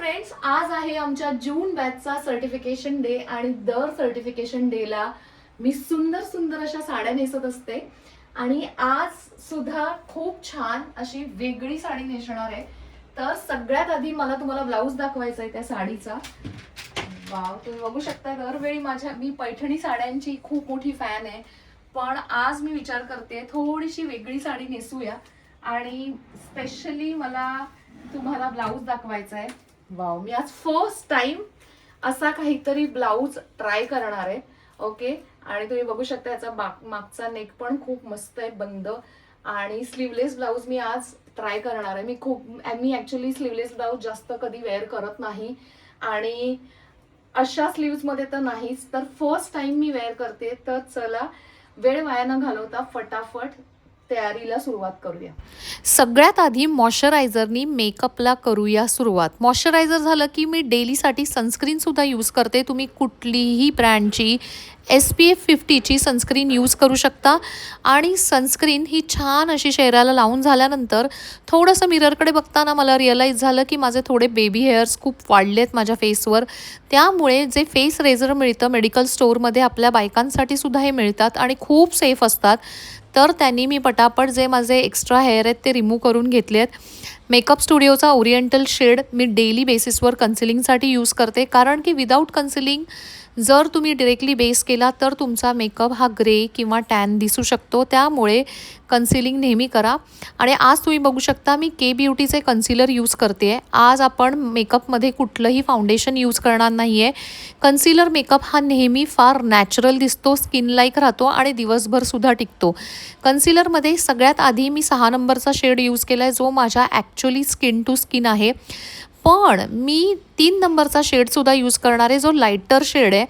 Friends, आज आहे आमच्या जून बॅचचा सर्टिफिकेशन डे आणि दर सर्टिफिकेशन डेला मी सुंदर सुंदर अशा साड्या नेसत असते आणि आज सुद्धा खूप छान अशी वेगळी साडी नेसणार आहे. तर सगळ्यात आधी मला तुम्हाला ब्लाऊज दाखवायचा आहे त्या साडीचा. वाव, तुम्ही बघू शकता दरवेळी मी पैठणी साड्यांची खूप मोठी फॅन आहे, पण आज मी विचार करते थोडीशी वेगळी साडी नेसूया आणि स्पेशली मला तुम्हाला ब्लाऊज दाखवायचा आहे. वाव, मी आज फर्स्ट टाइम असा काहीतरी ब्लाऊज ट्राय करणार आहे. ओके, आणि तुम्ही बघू शकता याचा मागचा नेक पण खूप मस्त आहे बंद, आणि स्लीवलेस ब्लाऊज मी आज ट्राय करणार आहे. मी ऍक्च्युली स्लीवलेस ब्लाऊज जास्त कधी वेअर करत नाही आणि अशा स्लीव्स मध्ये तर नाहीच, तर फर्स्ट टाइम मी वेअर करते. तर चला वेळ वाया न घालवता फटाफट तयारीला सुरुवात करूया. सगळ्यात आधी मॉइश्चरायझरनी मेकअपला करूया सुरुवात. मॉइश्चरायझर झालं की मी डेलीसाठी सनस्क्रीनसुद्धा यूज करते. तुम्ही कुठलीही ब्रँडची SPF 50ची सनस्क्रीन यूज करू शकता. आणि सनस्क्रीन ही छान अशी चेहऱ्याला लावून झाल्यानंतर थोडंसं मिररकडे बघताना मला रिअलाईज झालं की माझे थोडे बेबी हेअर्स खूप वाढलेत माझ्या फेसवर. त्यामुळे जे फेस रेझर मिळतं मेडिकल स्टोअरमध्ये आपल्या बायकांसाठी सुद्धा हे मिळतात आणि खूप सेफ असतात. तर त्यांनी मी पटापट जे माझे एक्स्ट्रा हेअर आहेत ते रिमूव्ह करून घेतले आहेत. मेकअप स्टुडिओचा ओरिएंटल शेड मी डेली बेसिसवर कन्सिलिंगसाठी यूज करते, कारण की विदाऊट कन्सिलिंग जर तुम्ही डिरेक्टली बेस केला तर तुमचा मेकअप हा ग्रे किंवा टॅन दिसू शकतो. त्यामुळे कन्सिलिंग नेहमी करा. आणि आज तुम्ही बघू शकता मी के ब्युटीचे कन्सिलर यूज करते आहे. आज आपण मेकअपमध्ये कुठलंही फाउंडेशन यूज करणार नाही आहे. कन्सिलर मेकअप हा नेहमी फार नॅचरल दिसतो, स्किन लाईक राहतो आणि दिवसभरसुद्धा टिकतो. कन्सिलरमध्ये सगळ्यात आधी मी 6 नंबरचा शेड यूज केला आहे, जो माझ्या ॲक्च्युली स्किन टू स्किन आहे. पण मी 3 नंबरचा शेडसुद्धा यूज करणार आहे, जो लाईटर शेड आहे.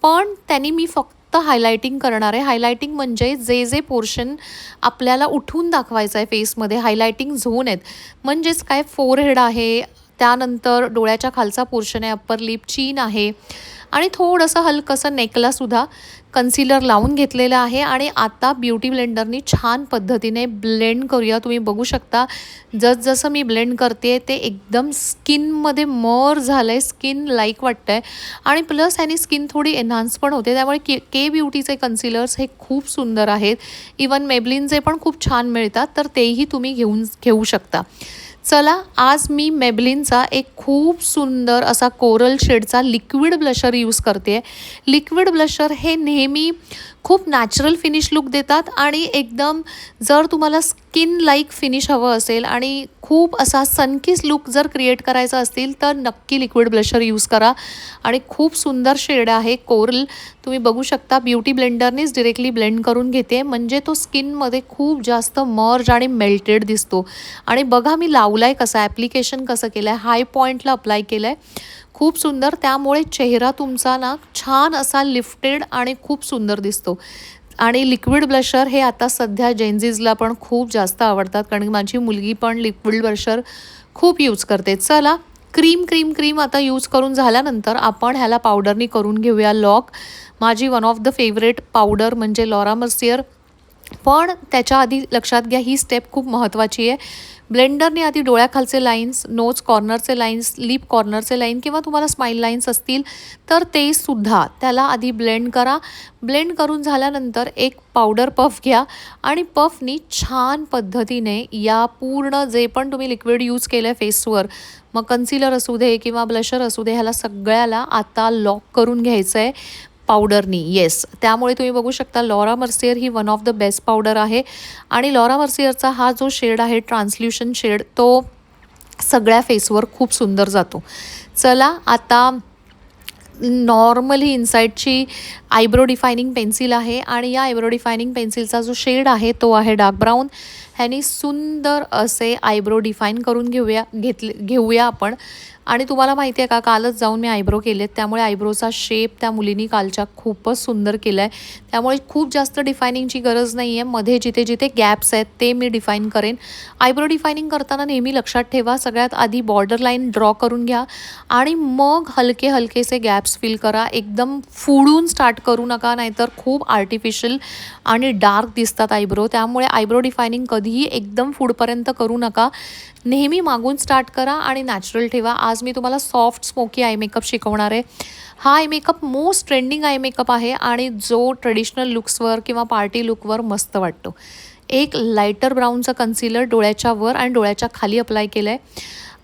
पण त्यांनी मी फक्त हायलायटिंग करणार आहे. हायलायटिंग म्हणजे जे पोर्शन आपल्याला उठून दाखवायचं आहे फेसमध्ये, हायलायटिंग झोन आहेत. म्हणजेच काय, फोरहेड आहे, त्यानंतर डोळ्याच्या खालचा पोर्शन आहे, अप्पर लिप, चीन आहे आणि थोडंसं हलकंसं नेकलासुद्धा कन्सिलर लावून घेतलेलं आहे. आणि आता ब्युटी ब्लेंडरनी छान पद्धतीने ब्लेंड करूया. तुम्ही बघू शकता जसं मी ब्लेंड करते ते एकदम स्किनमध्ये मर झालं आहे, स्किन लाईक वाटतं आहे. आणि प्लस ह्यानी स्किन थोडी एन्हान्स पण होते. त्यामुळे के ब्युटीचे कन्सिलर्स हे खूप सुंदर आहेत. इवन मेबलिनचे पण खूप छान मिळतात, तर तेही तुम्ही घेऊ शकता. चला, आज मी मेबलिनचा एक खूप सुंदर असा कोरल शेडचा लिक्विड ब्लशर यूज करते. लिक्विड ब्लशर हे नेहमी खूप नॅचरल फिनिश लुक देतात आणि एकदम जर तुम्हाला स्किन लाईक फिनिश हवं असेल आणि खूप असा सनकिस लुक जर क्रिएट करायचा असतील तर नक्की लिक्विड ब्लशर यूज करा. आणि खूप सुंदर शेड आहे कोरल. तुम्ही बघू शकता ब्युटी ब्लेंडरनेच डिरेक्टली ब्लेंड करून घेते, म्हणजे तो स्किनमध्ये खूप जास्त मर्ज आणि मेल्टेड दिसतो. आणि बघा मी लावला आहे कसं, ॲप्लिकेशन कसं केलं आहे, हाय पॉईंटला अप्लाय केलं आहे, खूप सुंदर. त्यामुळे चेहरा तुमचा ना छान असा लिफ्टेड आणि खूप सुंदर दिसतो. आणि लिक्विड ब्लशर हे आता सध्या जेनझीजला पण खूप जास्त आवडतात, कारण माझी मुलगी पण लिक्विड ब्लशर खूप यूज करते. चला, क्रीम आता यूज करून झाल्यानंतर आपण ह्याला पावडरनी करून घेऊया लॉक. माझी one of the favourite powder म्हणजे लॉरा मर्सियर. पण त्याच्या आधी लक्षात घ्या, ही स्टेप खूप महत्त्वाची आहे. ब्लेंडरने आधी डोळ्याखालचे लाईन्स, नोज कॉर्नरचे लाईन्स, लिप कॉर्नरचे लाईन किंवा तुम्हाला स्माईल लाईन्स असतील तर ते सुद्धा त्याला आधी ब्लेंड करा. ब्लेंड करून झाल्यानंतर एक पावडर पफ घ्या आणि पफनी छान पद्धतीने या पूर्ण जे पण तुम्ही लिक्विड यूज केलं आहे फेसवर, मग कन्सिलर असू दे किंवा ब्लशर असू दे, ह्याला सगळ्याला आता लॉक करून घ्यायचं आहे पावडरनी. येस, त्यामुळे तुम्ही बघू शकता Laura Mercier he one of the best powder आहे. आणि लॉरा मर्सियरचा हा जो शेड आहे ट्रान्सल्युशन शेड, तो सगळ्या फेसवर खूप सुंदर जातो. चला, आता नॉर्मली इनसाईडची आयब्रो डिफायनिंग पेन्सिल आहे आणि या आयब्रो डिफायनिंग पेन्सिलचा जो शेड आहे तो आहे डार्क ब्राऊन. ह्यानी सुंदर असे आयब्रो डिफाईन करून घेऊया आपण. आणि तुम्हाला माहिती आहे का, कालच जाऊन मी आयब्रो केलेत, त्यामुळे आयब्रोचा शेप त्या मुलीनी कालच्या खूपच सुंदर केला आहे. त्यामुळे खूप जास्त डिफायनिंगची गरज नाही आहे. मध्ये जिथे जिथे गॅप्स आहेत ते मी डिफाईन करेन. आयब्रो डिफायनिंग करताना नेहमी लक्षात ठेवा, सगळ्यात आधी बॉर्डर लाईन ड्रॉ करून घ्या आणि मग हलकेसे गॅप्स फिल करा. एकदम फुडून स्टार्ट स्टार्ट करू नका, नाहीतर खूप आर्टिफिशियल आणि डार्क दिसतात आयब्रो. त्यामुळे आयब्रो डिफायनिंग कधीही एकदम पुढपर्यंत करू नका. नेहमी मागून स्टार्ट करा आणि नॅचरल ठेवा. आज मी तुम्हाला सॉफ्ट स्मोकी आय मेकअप शिकवणार आहे. हा eye makeup most trending eye makeup आहे आणि जो ट्रेडिशनल लुक्सवर किंवा पार्टी लुकवर मस्त वाटतो. एक लायटर ब्राऊनचं कन्सिलर डोळ्याच्या वर आणि डोळ्याच्या खाली अप्लाय केलं आहे.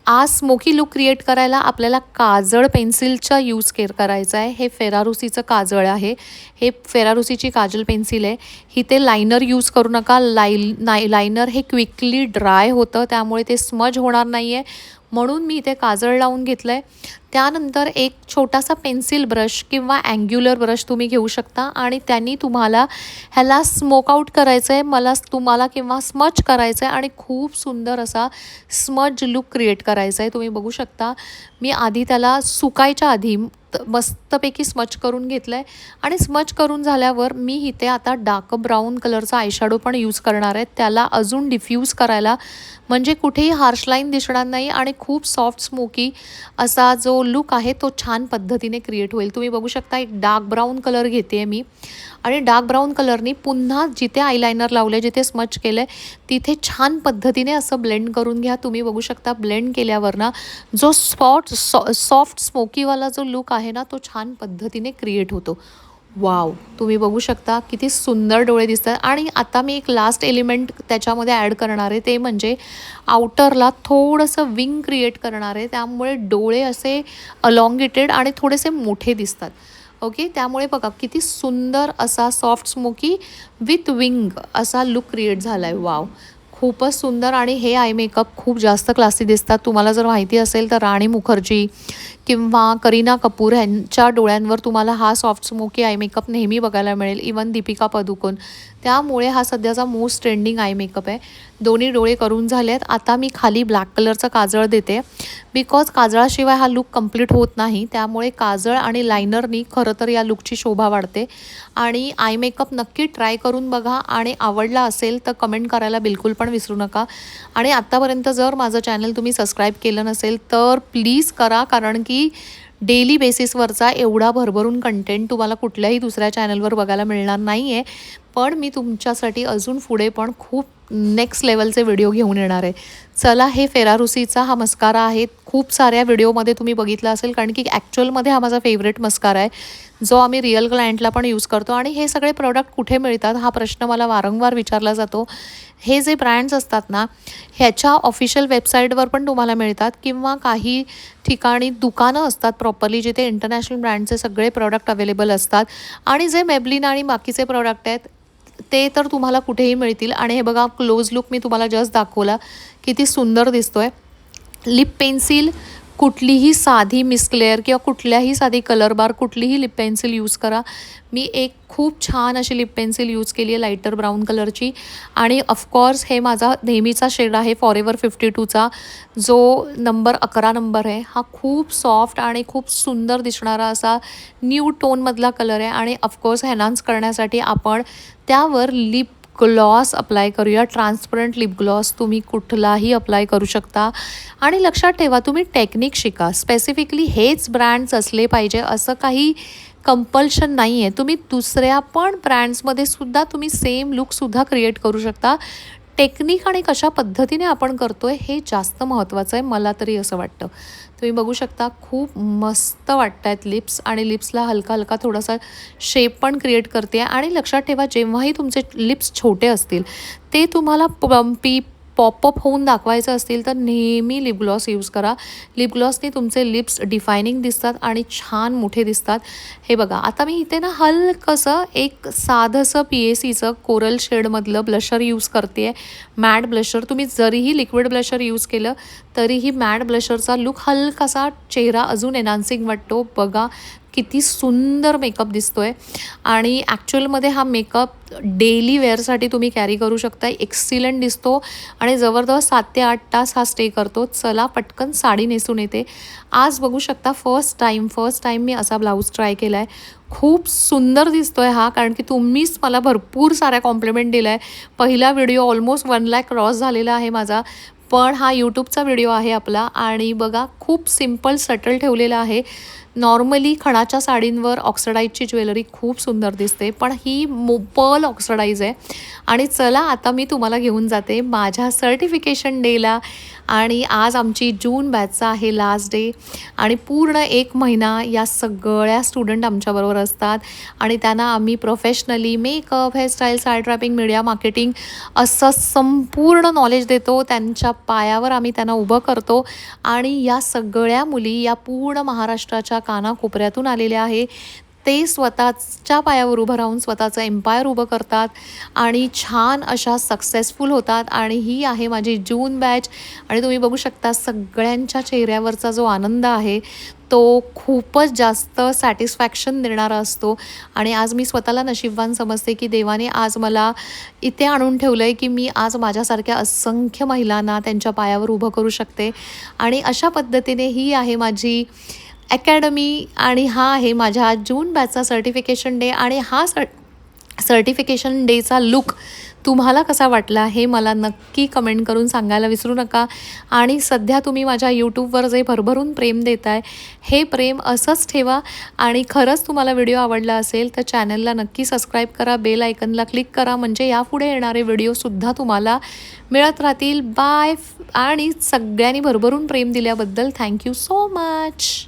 आज स्मोकी लुक क्रिएट करायला आपल्याला काजळ पेन्सिलचा यूज करायचा आहे. हे फेरारुसीचं काजळ आहे. हे फेरारुसीची काजल पेन्सिल आहे. ही ते लायनर यूज करू नका. लायनर हे क्विकली ड्राय होतं, त्यामुळे ते स्मज होणार नाही आहे, म्हणून मी इथे काजळ लावून घेतलं आहे. त्यानंतर एक छोटासा पेन्सिल ब्रश किंवा अँग्युलर ब्रश तुम्ही घेऊ शकता आणि त्यांनी तुम्हाला ह्याला स्मोक आउट करायचं आहे, तुम्हाला किंवा स्मच करायचं आहे आणि खूप सुंदर असा स्मज लुक क्रिएट करायचा आहे. तुम्ही बघू शकता मी आधी त्याला सुकायच्या आधी मस्तपैकी स्मच करून घेतलं आहे आणि स्मच करून झाल्यावर मी इथे आता डार्क ब्राऊन कलरचा आयशॅडो पण यूज करणार आहे, त्याला अजून डिफ्यूज करायला, म्हणजे कुठेही हार्श लाईन दिसणार नाही आणि खूप सॉफ्ट स्मोकी असा जो लुक आहे तो छान पद्धतीने क्रिएट होईल. तुम्ही बघू शकता एक डार्क ब्राऊन कलर घेते मी आणि डार्क ब्राऊन कलरनी पुन्हा जिथे आयलायनर लावले, जिथे स्मच केलं आहे तिथे छान पद्धतीने असं ब्लेंड करून घ्या. तुम्ही बघू शकता ब्लेंड केल्यावर ना जो सॉफ्ट स्मोकीवाला जो लुक आहे ना तो छान पद्धतीने क्रिएट होतो. वाव, तुम्ही बघू शकता किती सुंदर डोळे दिसतात. आणि आता मी एक लास्ट एलिमेंट त्याच्यामध्ये ॲड करणार आहे, ते म्हणजे आउटरला थोडंसं विंग क्रिएट करणार आहे, त्यामुळे डोळे असे अलॉंगेटेड आणि थोडेसे मोठे दिसतात. ओके, त्यामुळे बघा किती सुंदर असा सॉफ्ट स्मोकी विथ विंग असा लुक क्रिएट झाला आहे. वाव, खूपच सुंदर. आणि हे आय मेकअप खूप जास्त क्लासी दिसतात. तुम्हाला जर माहिती असेल तर राणी मुखर्जी किंवा करीना कपूर ह्यांच्या डोळ्यांवर तुम्हाला हा सॉफ्ट स्मोकी आय मेकअप नेहमी बघायला मिळेल, इवन दीपिका पदुकोण. त्यामुळे हा सध्याचा मोस्ट ट्रेंडिंग आय मेकअप आहे. दोन्ही डोळे करून झाले आहेत. आता मी खाली ब्लॅक कलरचं काजळ देते, बिकॉज काजळाशिवाय हा लुक कंप्लीट होत नाही. त्यामुळे काजळ आणि लायनरनी खरं तर या लुकची शोभा वाढते. आणि आय मेकअप नक्की ट्राय करून बघा आणि आवडला असेल तर कमेंट करायला बिलकुल पण विसरू नका. आणि आत्तापर्यंत जर माझं चॅनल तुम्ही सबस्क्राईब केलं नसेल तर प्लीज करा, कारण की डेली बेसिसवरचा एवढा भरभरून कंटेंट तुम्हाला कुठल्याही दुसऱ्या चॅनलवर बघायला मिळणार नाही आहे. पण मी तुमच्यासाठी अजून पुढे पण खूप नेक्स्ट लेवलचे व्हिडिओ घेऊन येणार आहे. चला, हे फेरारुसीचा हा मस्कारा आहे. खूप साऱ्या व्हिडिओमध्ये तुम्ही बघितला असेल, कारण की ॲक्च्युअलमध्ये हा माझा फेवरेट मस्कारा आहे, जो आम्ही रिअल क्लायंटला पण यूज करतो. आणि हे सगळे प्रोडक्ट कुठे मिळतात हा प्रश्न मला वारंवार विचारला जातो. हे जे ब्रँड्स असतात ना ह्याच्या ऑफिशियल वेबसाईटवर पण तुम्हाला मिळतात, किंवा काही ठिकाणी दुकानं असतात प्रॉपरली जिथे इंटरनॅशनल ब्रँडचे सगळे प्रोडक्ट अवेलेबल असतात. आणि जे मेबलिन आणि बाकीचे प्रोडक्ट आहेत ते तर तुम्हाला कुठेही मिळतील. आणि हे बघा क्लोज लुक मी तुम्हाला जस्ट दाखवला, किती सुंदर दिसतोय. लिप पेन्सिल कुठलीही साधी मिसक्लेअर किंवा कुठल्याही साधी कलर बार कुठलीही लिप पेन्सिल यूज करा. मी एक खूप छान अशी लिप पेन्सिल यूज केली आहे लायटर ब्राऊन कलरची. आणि ऑफकोर्स हे माझा नेहमीचा शेड आहे फॉरेवर 52चा, जो नंबर 11 नंबर आहे. हा खूप सॉफ्ट आणि खूप सुंदर दिसणारा असा न्यू टोनमधला कलर आहे. आणि ऑफकोर्स एनहान्स करण्यासाठी आपण त्यावर लिप ग्लॉस अप्लाय करूया. ट्रान्सपरंट लिप ग्लॉस तुम्ही कुठलाही अप्लाय करू शकता. आणि लक्षात ठेवा, तुम्ही टेक्निक शिका. स्पेसिफिकली हेच ब्रँड्स असले पाहिजे असं काही कंपल्शन नाही आहे. तुम्ही दुसऱ्या पण ब्रँड्समध्ये सुद्धा तुम्ही सेम लुकसुद्धा क्रिएट करू शकता. टेक्निक आणि कशा पद्धतीने आपण करतो आहे हे जास्त महत्त्वाचं आहे, मला तरी असं वाटतं. तुम्ही बघू शकता खूप मस्त वाटत आहेत लिप्स, आणि लिप्सला हलका हलका थोडासा शेप पण क्रिएट करते. आणि लक्षात ठेवा, जेव्हाही तुमचे लिप्स छोटे असतील, ते तुम्हाला पम्पी पॉपअप होऊन दाखवायचं असतील तर नेहमी लिप ग्लॉस यूज करा. लिप ग्लॉसने तुमचे लिप्स डिफायनिंग दिसतात आणि छान मोठे दिसतात. हे बघा, आता मी इथे ना हलकंसं एक साधंसं PACचं कोरल शेडमधलं ब्लशर यूज करते आहे, मॅट ब्लशर. तुम्ही जरीही लिक्विड ब्लशर यूज केलं तरीही मॅट ब्लशरचा लुक हलकासा चेहरा अजून एनहान्सिंग वाटतो. बघा किती सुंदर मेकअप दिसतोय. आणि ॲक्च्युअलमध्ये हा मेकअप डेली वेअरसाठी तुम्ही कॅरी करू शकता. एक्सिलंट दिसतो आणि जवळजवळ 7 ते 8 तास हा स्टे करतो. चला पटकन साडी नेसून येते. आज बघू शकता फर्स्ट टाईम मी असा ब्लाऊज ट्राय केला आहे. खूप सुंदर दिसतोय हा, कारण की तुम्हीच मला भरपूर साऱ्या कॉम्प्लिमेंट दिला आहे. पहिला व्हिडिओ ऑलमोस्ट 1 लाख क्रॉस झालेला आहे माझा, पण हा यूट्यूबचा व्हिडिओ आहे आपला. आणि बघा खूप सिम्पल सटल ठेवलेला आहे. नॉर्मली खणाच्या साडींवर ऑक्सिडाईजची ज्वेलरी खूप सुंदर दिसते, पण ही पर्ल ऑक्सिडाईज आहे. आणि चला आता मी तुम्हाला घेऊन जाते माझ्या सर्टिफिकेशन डेला. आणि आज आमची जून बॅचचा आहे लास्ट डे आणि पूर्ण 1 महिना या सगळ्या स्टुडंट आमच्याबरोबर असतात आणि त्यांना आम्ही professionally makeup, hairstyle, sari draping, media marketing असं संपूर्ण नॉलेज देतो. त्यांच्या पायावर आम्ही त्यांना उभं करतो आणि या सगळ्या मुली या पूर्ण महाराष्ट्राच्या कानाकोपऱ्यातून आलेल्या आहे. ते स्वतःच्या पायावर उभं राहून स्वतःचं एम्पायर उभं करतात आणि छान अशा सक्सेसफुल होतात. आणि ही आहे माझी जून बॅच आणि तुम्ही बघू शकता सगळ्यांच्या चेहऱ्यावरचा जो आनंद आहे तो खूपच जास्त सॅटिस्फॅक्शन देणारा असतो. आणि आज मी स्वतःला नशीबवान समजते की देवाने आज मला इथे आणून ठेवलं आहे की मी आज माझ्यासारख्या असंख्य महिलांना त्यांच्या पायावर उभं करू शकते. आणि अशा पद्धतीने ही आहे माझी अकॅडमी आणि हा आहे माझ्या जून बॅचचा सर्टिफिकेशन डे. आणि हा सर्टिफिकेशन डेचा लुक तुम्हाला कसा वाटला हे मला नक्की कमेंट करून सांगायला विसरू नका. आणि सध्या तुम्ही माझ्या यूट्यूबवर जे भरभरून प्रेम देत आहे हे प्रेम असंच ठेवा. आणि खरंच तुम्हाला व्हिडिओ आवडला असेल तर चॅनलला नक्की सबस्क्राईब करा, बेल आयकनला क्लिक करा, म्हणजे यापुढे येणारे व्हिडिओसुद्धा तुम्हाला मिळत राहतील. बाय. आणि सगळ्यांनी भरभरून प्रेम दिल्याबद्दल थँक्यू सो मच.